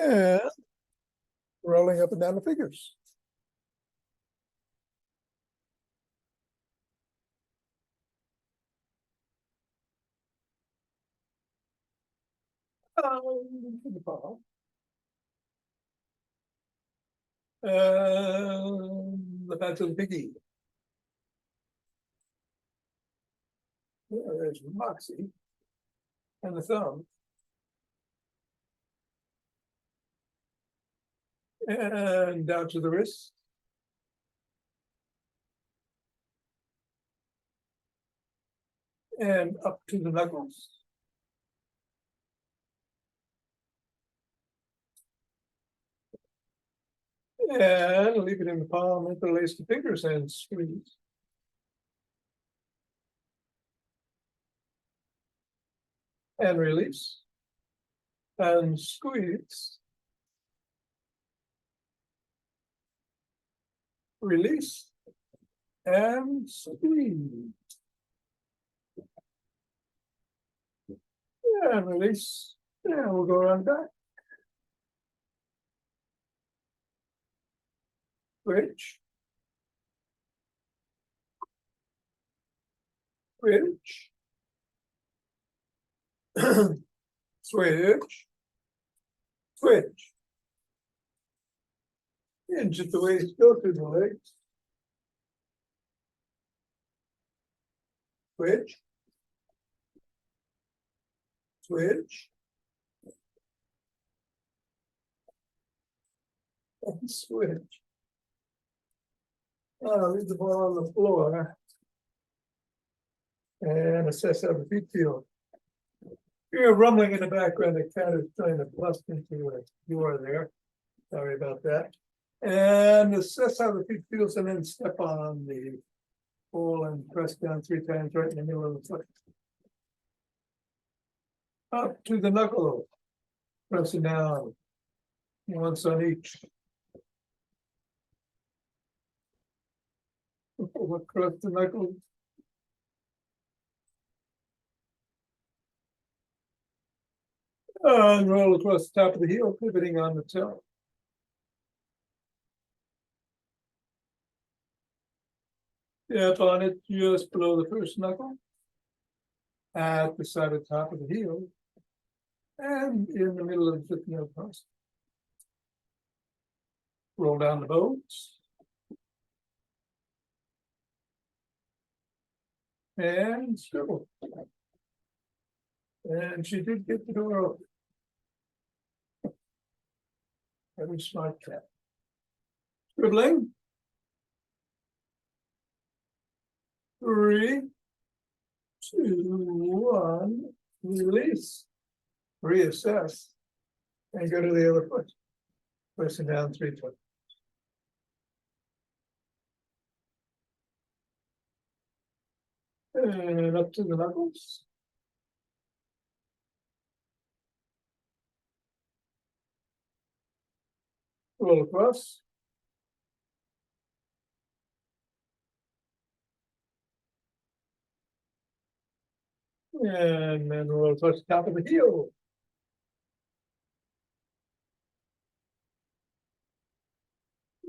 And rolling up and down the fingers. The palm. The back of the piggy. There's Moxie. And the thumb. And down to the wrist. And up to the knuckles. And leave it in the palm, interlace the fingers and squeeze. And release. And squeeze. Release. And squeeze. And release. And we'll go around back. Switch. Switch. Switch. Switch. And just the ways go through the legs. Switch. Switch. And switch. Leave the ball on the floor. And assess how the feet feel. You're rumbling in the background. The cat is trying to bust into it. You are there. Sorry about that. And assess how the feet feels, and then step on the ball and press down 3 times right in the middle of the foot. Up to the knuckle. Pressing down. Once on each. Across the knuckles. And roll across the top of the heel, pivoting on the toe. Step on it just below the first knuckle. At the side of the top of the heel. And in the middle of the foot nail post. Roll down the bones. And scribble. And she did get the door open. Very smart cat. Scribbling. 3, 2, 1. Release. Reassess. And go to the other foot. Pressing down 3 times. And up to the knuckles. Roll across. And then roll touch the top of the heel.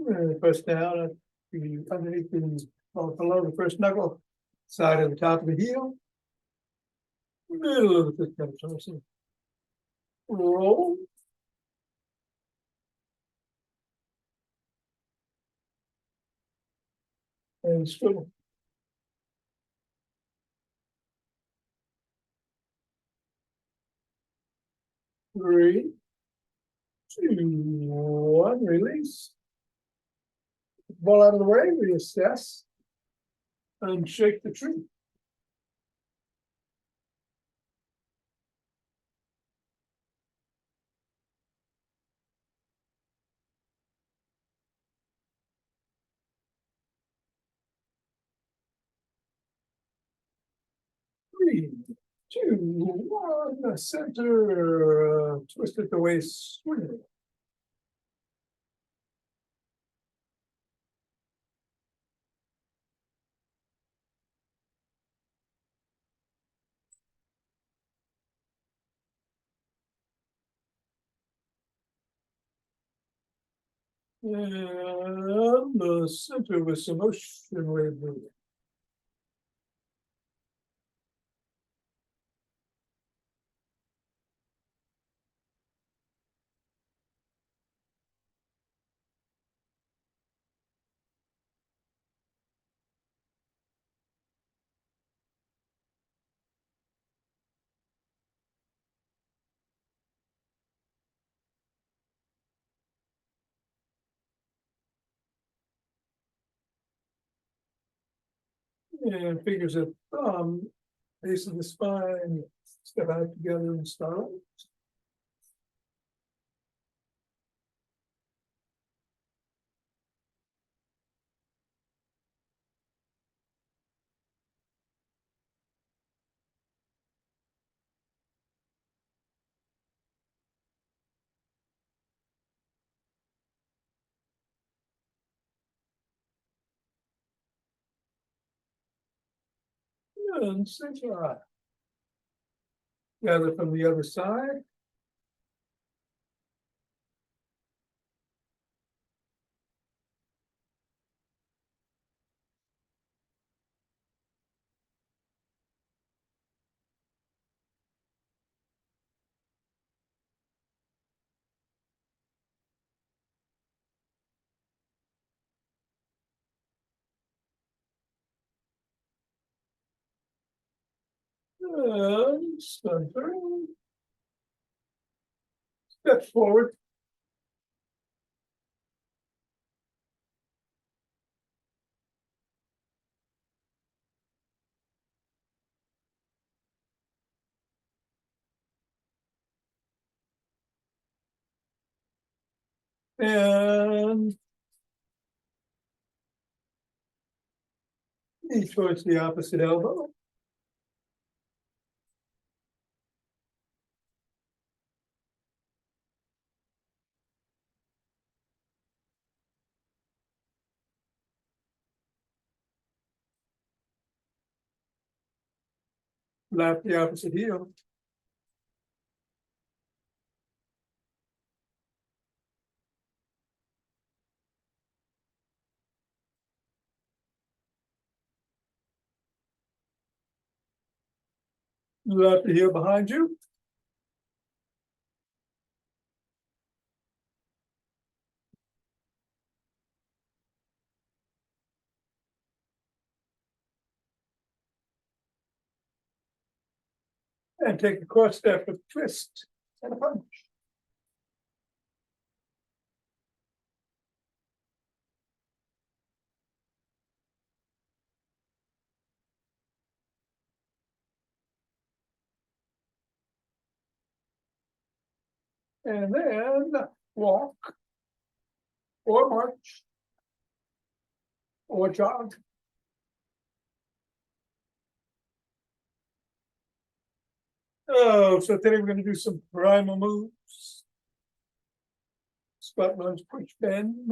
And press down at the underneath the below the first knuckle, side of the top of the heel, middle of the fifth metatarsal. Roll. And swivel. Three, 2, 1, release. Ball out of the way, reassess, and shake the tree. 3, 2, 1, center, twist at the waist, swing. And the center with some motion wave movement. And fingers at thumb, base of the spine, step out together and start. And center. Gather from the other side. And center. Step forward. And knee towards the opposite elbow. Lap the opposite heel. Lap the heel behind you. And take a cross step with twist and a punch. And then walk or march or jog. Oh, so today we're going to do some primal moves. Squat, lunge, push, bend,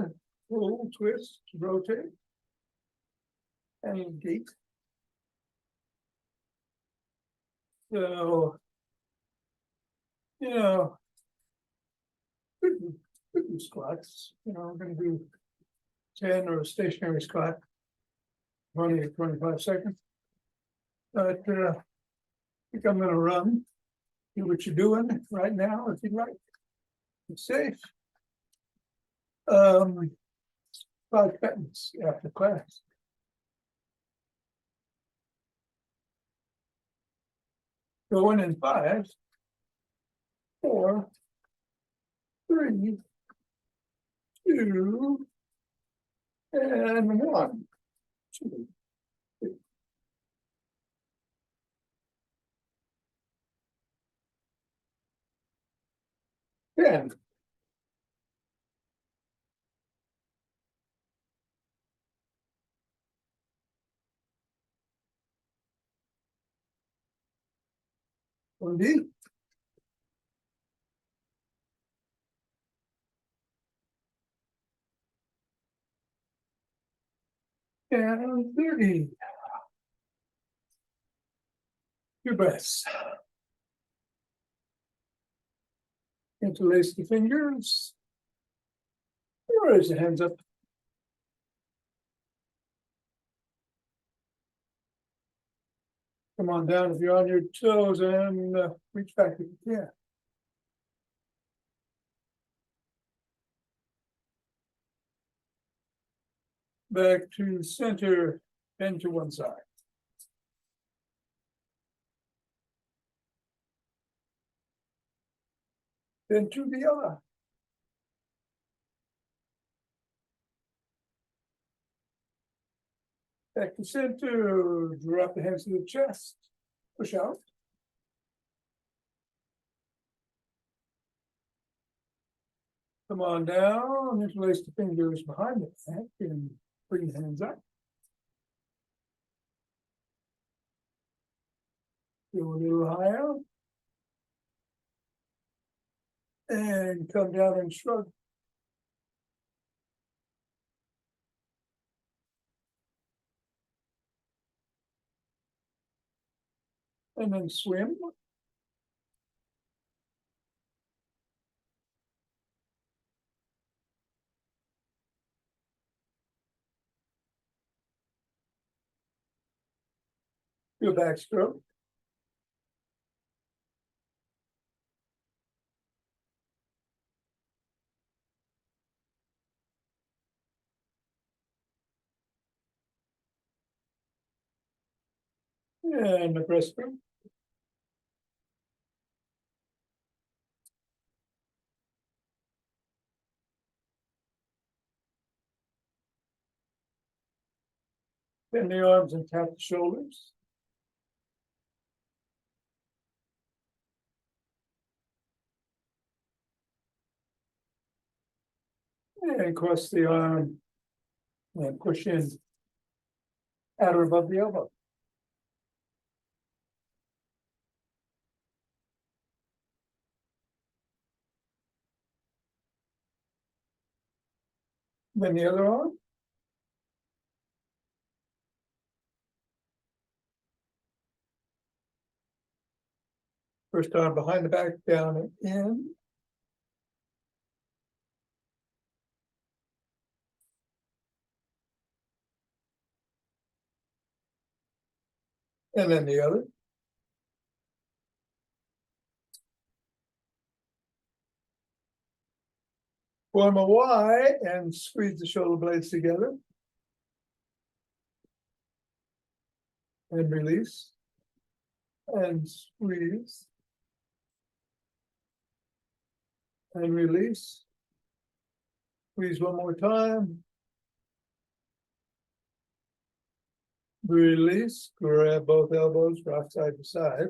pull, twist, rotate, and gate. So, we do squats. We're going to do 10 or a stationary squat, 20 or 25 seconds. But I think I'm going to run. Do what you're doing right now if you'd like. Be safe. 5 seconds after class. Going in 5, 4, 3, 2, and 1. 2, 3. 10. Indeed. And 30. Your breaths. Interlace the fingers. Raise your hands up. Come on down if you're on your toes and reach back if you can. Back to center, bend to one side. Then to the other. Back to center, drop the hands to the chest, push out. Come on down, interlace the fingers behind the back and bring the hands up. Go a little higher. And come down and shrug. And then swim. Your backstroke. And the breaststroke. Bend the arms and tap the shoulders. And cross the arm and push in at or above the elbow. Then the other arm. First arm behind the back, down and in. And then the other. Form a Y and squeeze the shoulder blades together. And release. And squeeze. And release. Squeeze one more time. Release, grab both elbows, rock side to side.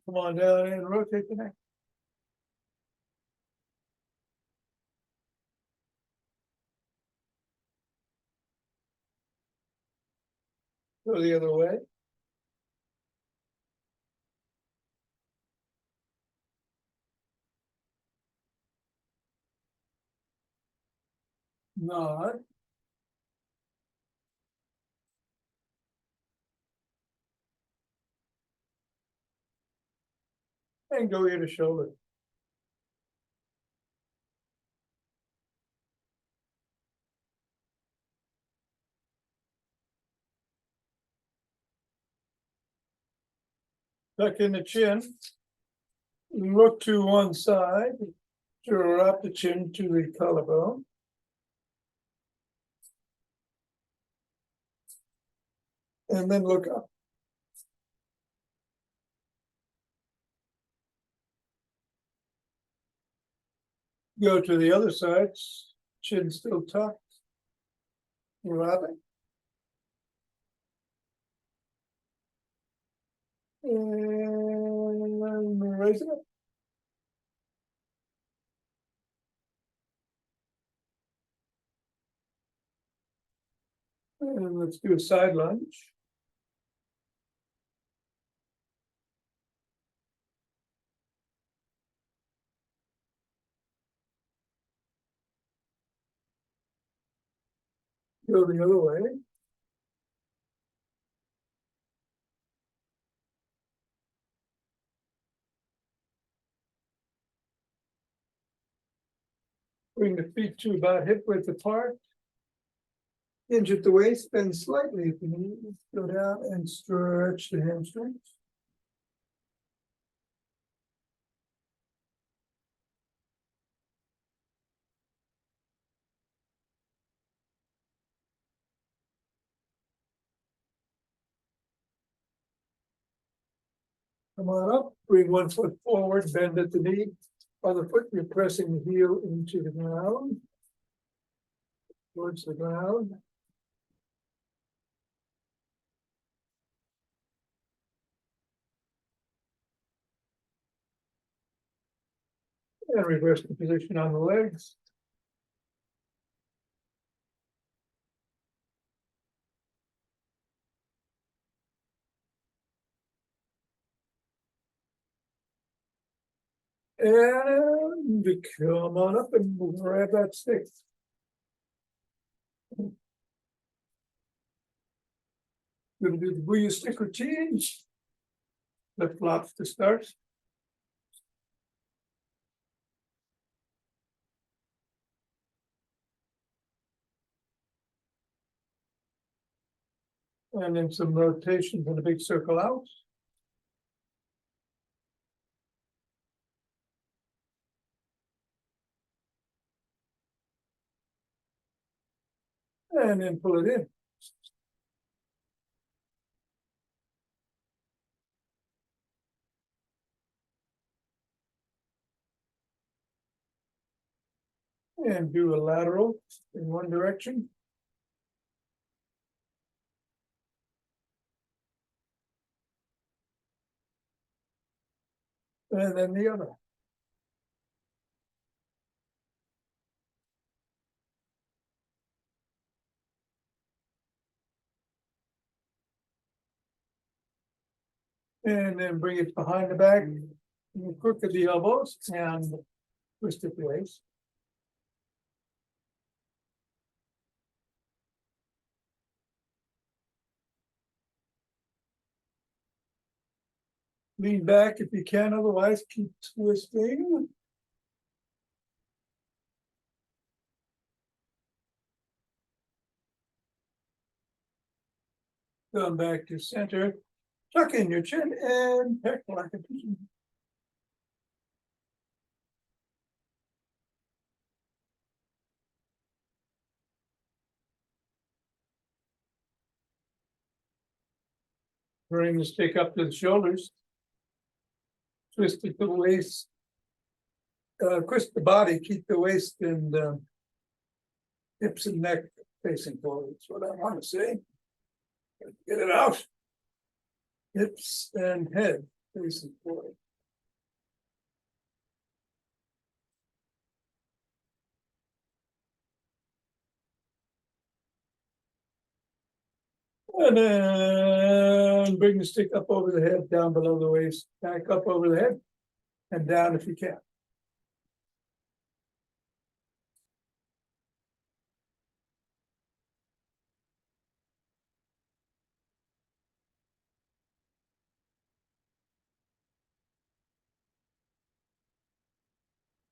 Come on down and rotate the neck. Go the other way. Nod. And go ear to shoulder. Tuck in the chin. Look to one side. Drop the chin to the collarbone. And then look up. Go to the other side. Chin still tucked. Drop it. And raise it up. And let's do a side lunge. Go the other way. Bring the feet to about hip width apart. Hinge at the waist, bend slightly at the knees, go down and stretch the hamstrings. Come on up, bring one foot forward, bend at the knee. Other foot, you're pressing the heel into the ground. Towards the ground. And reverse the position on the legs. And come on up and grab that stick. Gonna do the Booyah stick routine. Flip flops to start. And then some rotations in a big circle out. And then pull it in. And do a lateral in one direction. And then the other. And then bring it behind the back, and crook at the elbows and twist it waist. Lean back if you can, otherwise keep twisting. Come back to center, tuck in your chin and pec like a pigeon. Bring the stick up to the shoulders. Twist it to the waist. Twist the body, keep the waist and hips and neck facing forward. That's what I want to say. Get it out. Hips and head facing forward. And then bring the stick up over the head, down below the waist, back up over the head, and down if you can.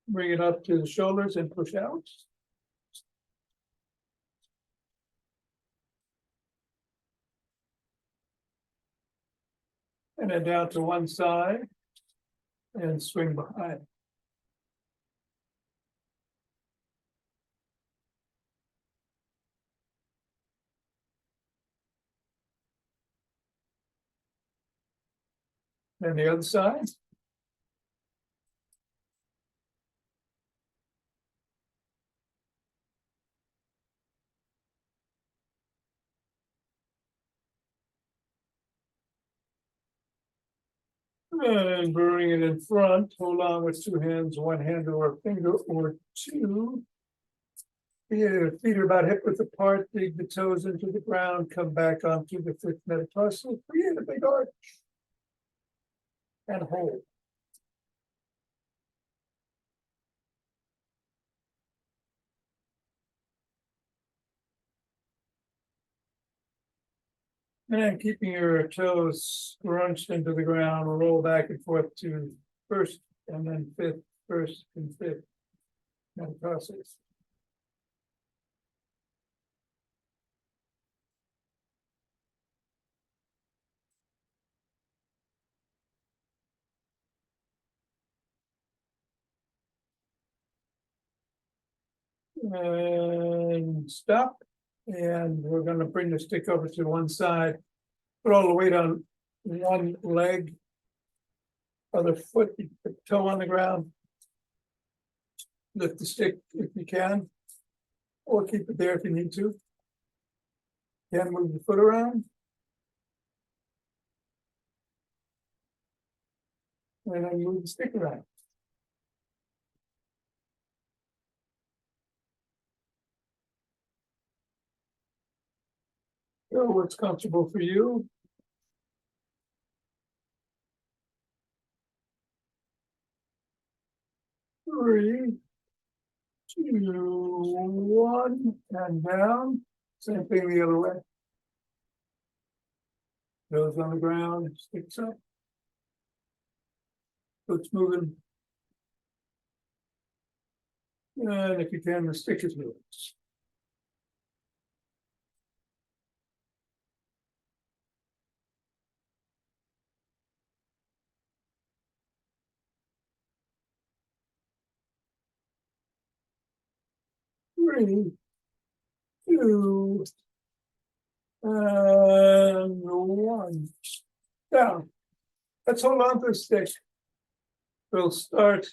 Bring it up to the shoulders and push out. And then down to one side and swing behind. And the other side. And bring it in front, hold on with two hands, one hand or a finger or two. Feet are about hip width apart, dig the toes into the ground, come back onto the fifth metatarsal, create a big arch. And hold. And keeping your toes scrunched into the ground, roll back and forth to first and then fifth, first and fifth. Metatarsals. And stop. And we're gonna bring the stick over to one side. Put all the weight on one leg. Other foot, you put the toe on the ground. Lift the stick if you can. Or keep it there if you need to. Then move the foot around. And then move the stick around. So what's comfortable for you? Three, two, one, and down. Same thing the other way. Nose on the ground, sticks up. Foot's moving. And if you can, the stick is moving. Three, two, and one. Down. Let's hold on to the stick. We'll start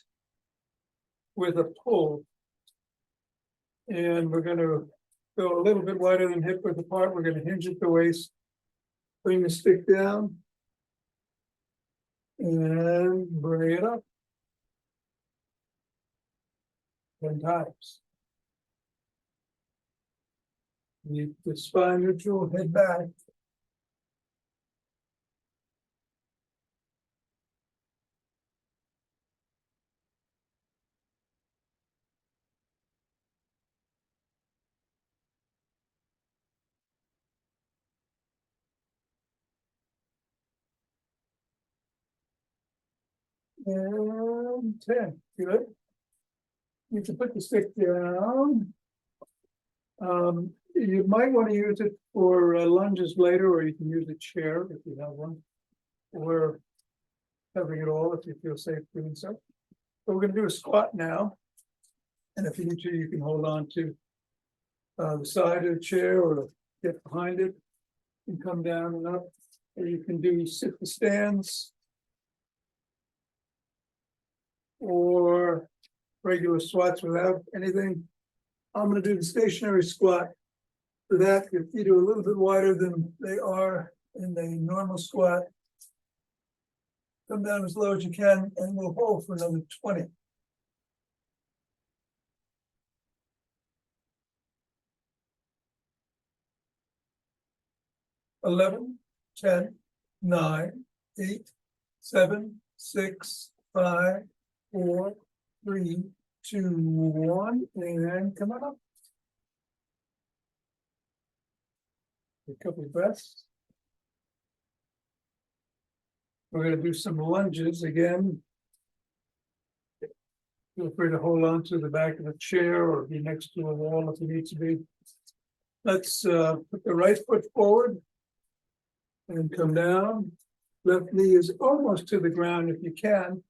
with a pull. And we're gonna go a little bit wider than hip width apart. We're gonna hinge at the waist. Bring the stick down. And bring it up. 10 times. Keep the spine neutral, head back. And 10. Good. You can put the stick down. You might want to use it for lunges later, or you can use a chair if you have one. Or having it all if you feel safe doing so. But we're going to do a squat now. And if you need to, you can hold on to the side of the chair or get behind it and come down and up. Or you can do sit the stands or regular squats without anything. I'm going to do the stationary squat. For that, your feet are a little bit wider than they are in the normal squat. Come down as low as you can, and we'll hold for another 20. 11, 10, 9, 8, 7, 6, 5, 4, 3, 2, 1, and come on up. A couple of breaths. We're going to do some lunges again. Feel free to hold on to the back of the chair or be next to a wall if you need to be. Let's put the right foot forward and come down. Left knee is almost to the ground if you can,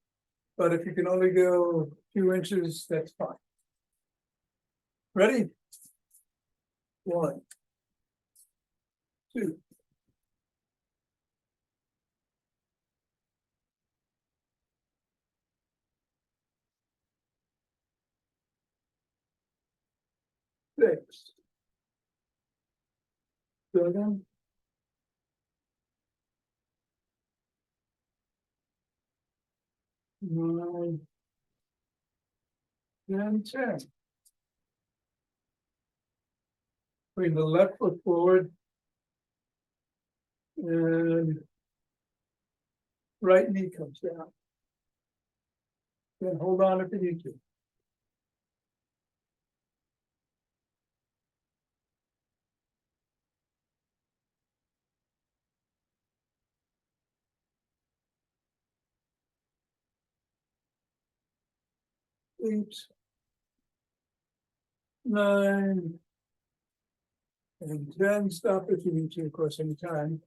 but if you can only go a few inches, that's fine. Ready? 1, 2, 6, 7, 9, and 10. Bring the left foot forward and right knee comes down. Then hold on if you need to. Eight, 9, and 10. Stop if you need to, of course, anytime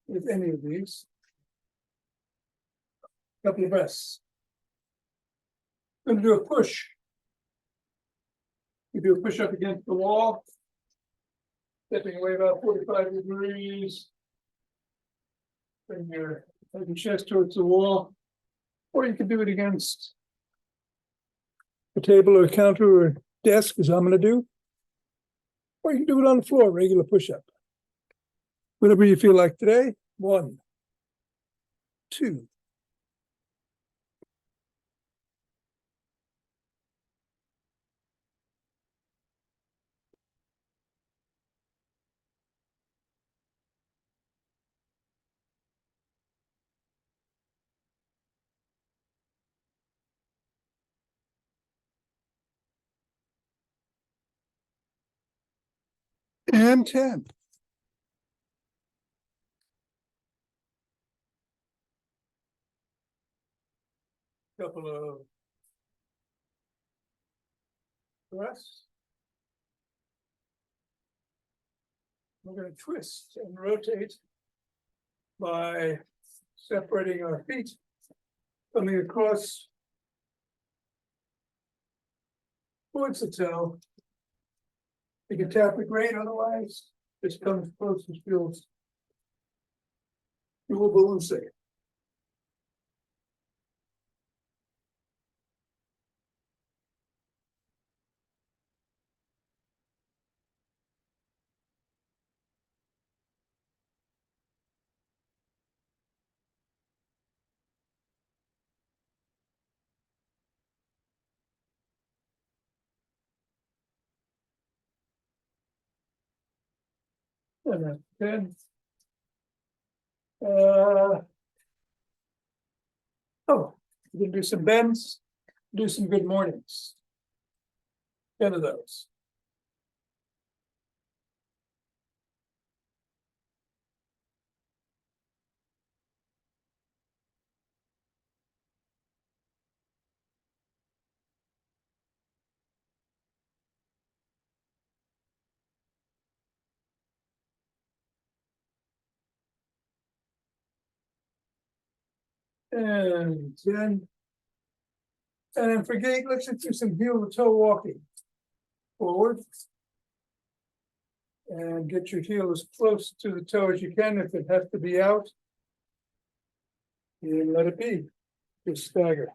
with any of these. Couple of breaths. I'm going to do a push. You do a push up against the wall, stepping away about 45 degrees. Bring your chest towards the wall, or you can do it against a table or a counter or desk, as I'm going to do. Or you can do it on the floor, regular push-up. Whatever you feel like today. 1, 2. And 10. Couple of breaths. We're going to twist and rotate by separating our feet, coming across towards the toe. You can tap the grate, otherwise, just come as close as feels doable and safe. And that's 10. We can do some bends, do some good mornings. 10 of those. And 10. And then for gait, let's just do some heel to toe walking. Forward. And get your heel as close to the toe as you can. If it has to be out, you let it be. Just stagger.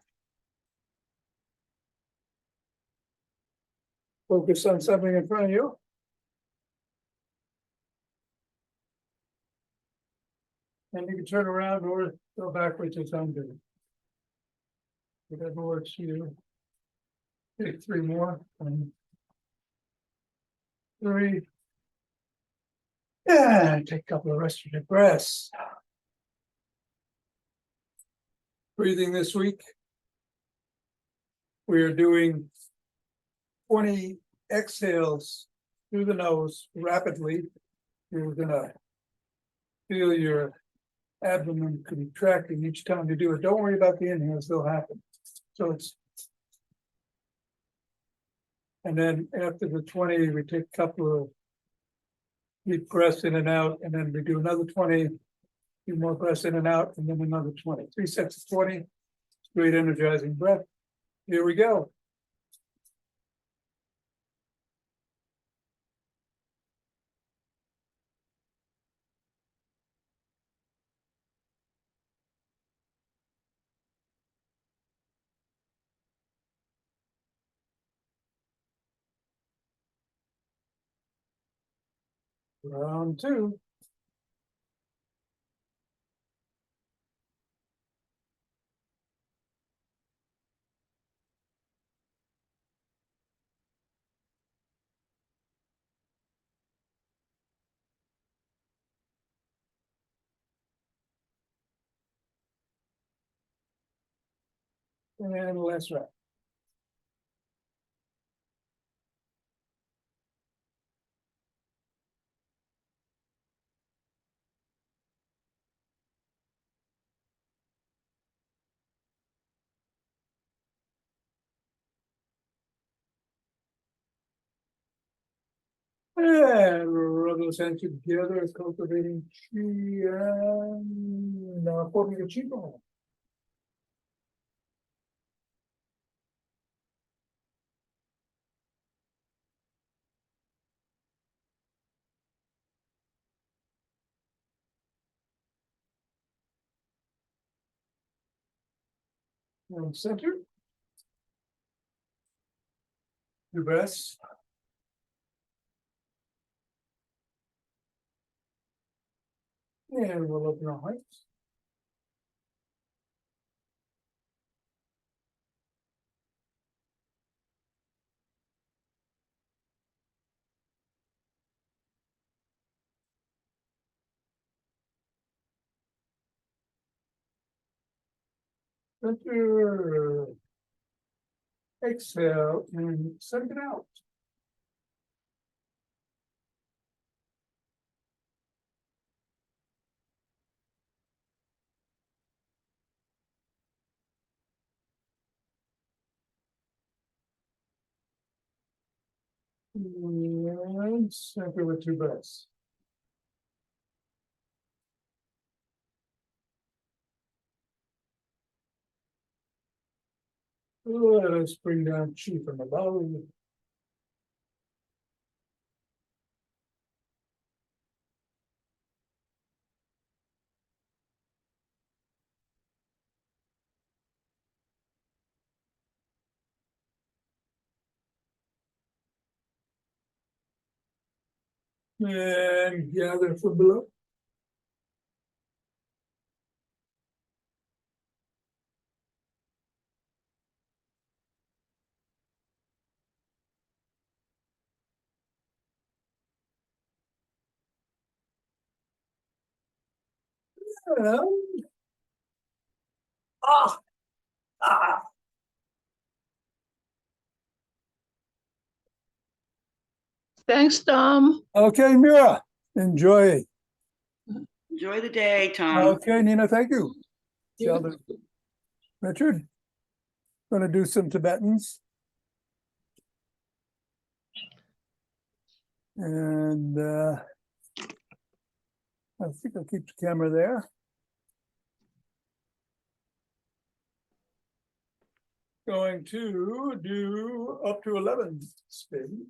Focus on something in front of you. And you can turn around or go backwards as I'm doing. Whatever works for you. Take 3 more. 3. And take a couple of restorative breaths. Breathing this week, we are doing 20 exhales through the nose rapidly. You're gonna feel your abdomen contracting each time you do it. Don't worry about the inhales, they'll happen. So it's, and then after the 20, we take a couple of deep breaths in and out, and then we do another 20, few more breaths in and out, and then another 20. 3 sets of 20. Great energizing breath. Here we go. Round 2. And last round. And rub those hands together, cultivating chi and now forming a chi ball. And center. Your breaths. And we'll open our hearts. Center. Exhale and send it out. And center with two breaths. Let us bring down chi from above. And gather from below. And ah, ah. Thanks, Tom. Okay, Mira, enjoy. Enjoy the day, Tom. Okay, Nina, thank you. Sheldon. Richard, gonna do some Tibetans. And I think I'll keep the camera there. Going to do up to 11 spins.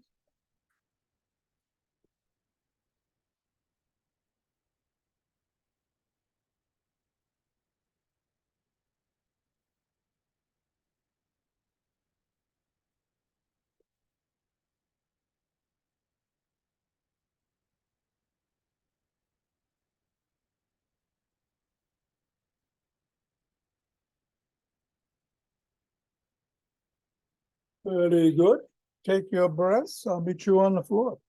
Very good. Take your breaths. I'll meet you on the floor.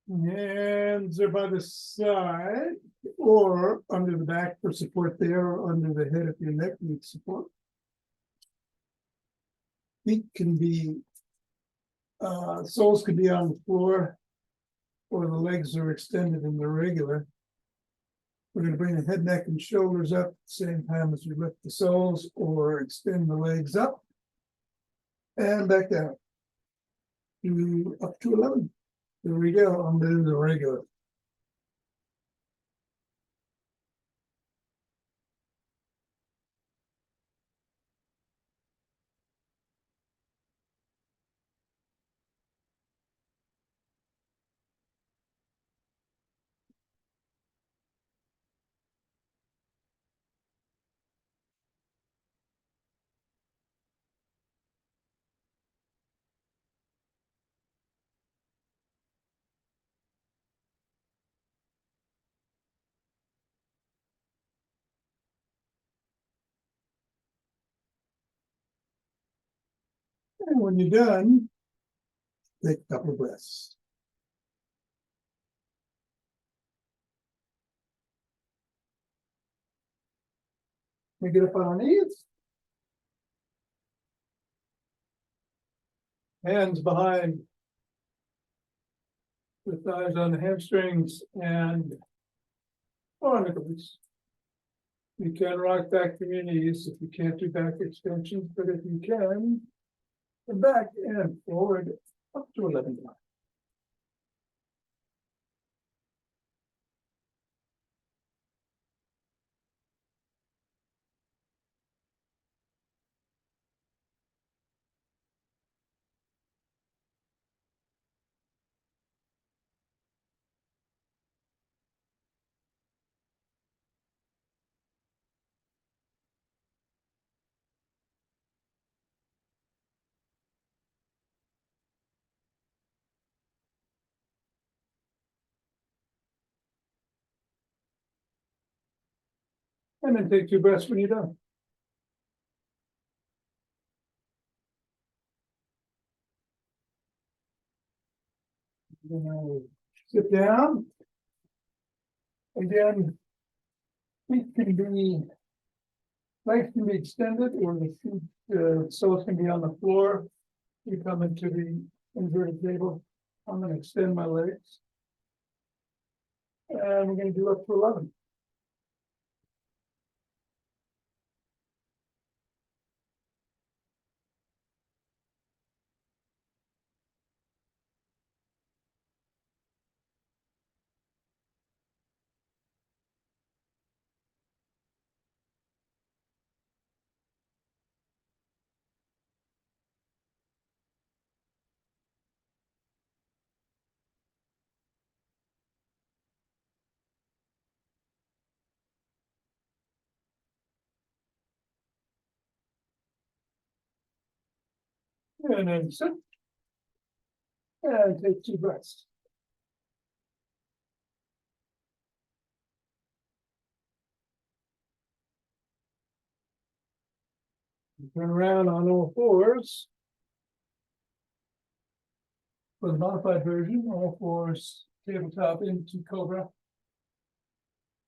Hands are by the side or under the back for support there, or under the head if your neck needs support. Feet can be, soles could be on the floor, or the legs are extended in the regular. We're going to bring the head, neck, and shoulders up at the same time as we lift the soles or extend the legs up and back down. Up to 11. There we go. I'm doing the regular. And when you're done, take a couple of breaths. We get up on our knees. Hands behind with thighs on the hamstrings and barnacles. You can rock back to your knees if you can't do back extensions, but if you can, the back and forward up to 11 times. And then take 2 breaths when you're done. Now, sit down. Again, feet can be, legs can be extended or the feet, soles can be on the floor. You come into the inverted table. I'm going to extend my legs. And we're going to do up to 11. And then sit. And take 2 breaths. Turn around on all fours. For the modified version, all fours, tabletop into cobra.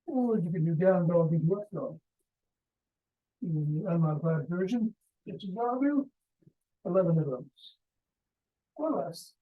Or you can do down dog into up dog. In the unmodified version, get your value, 11 of those. Or less.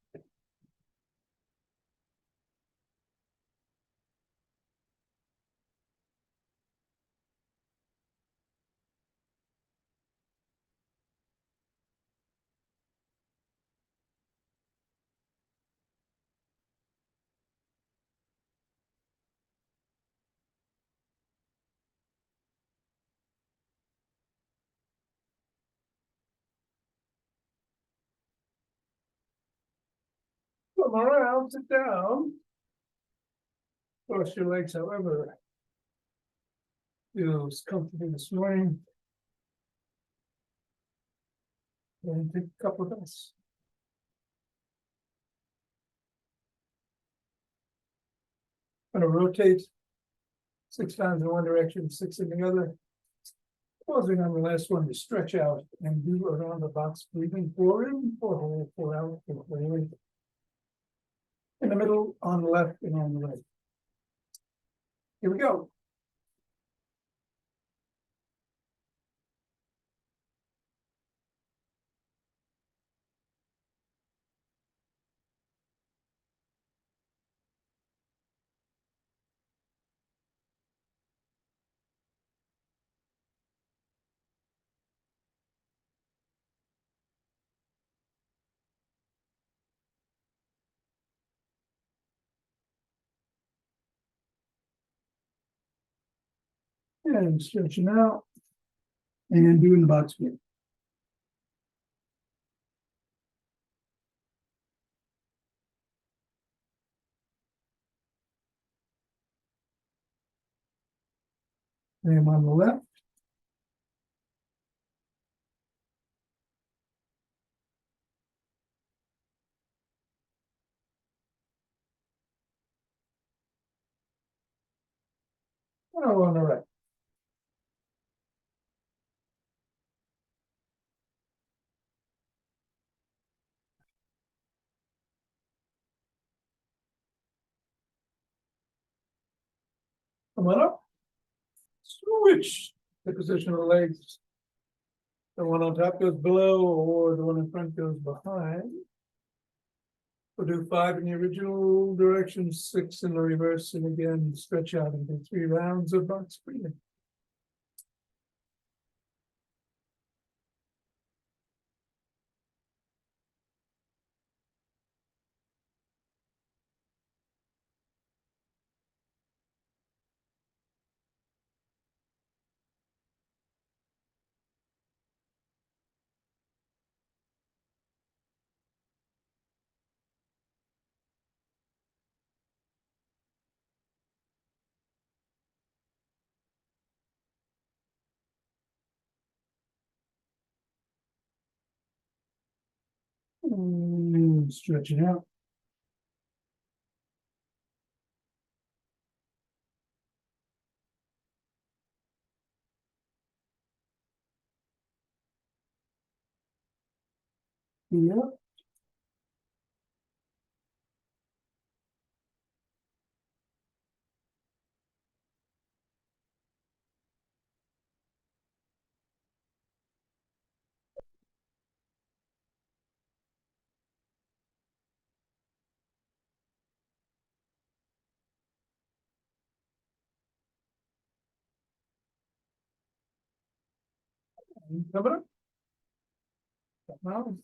Come around, sit down. Cross your legs, however. Feels comfortable this morning. And take a couple of breaths. Going to rotate 6 times in one direction, 6 in the other. Pausing on the last one to stretch out and do around the box, breathing 4 in, 4 hold, 4 out, 4 in. In the middle, on the left, and on the right. Here we go. And stretching out. And doing the box breath. And on the left. Oh, on the right. Come on up. Switch the position of the legs. The one on top goes below, or the one in front goes behind. We'll do 5 in the original direction, 6 in the reverse, and again, stretch out and do 3 rounds of box breathing. Stretch it out. Yeah. Coming up. Now,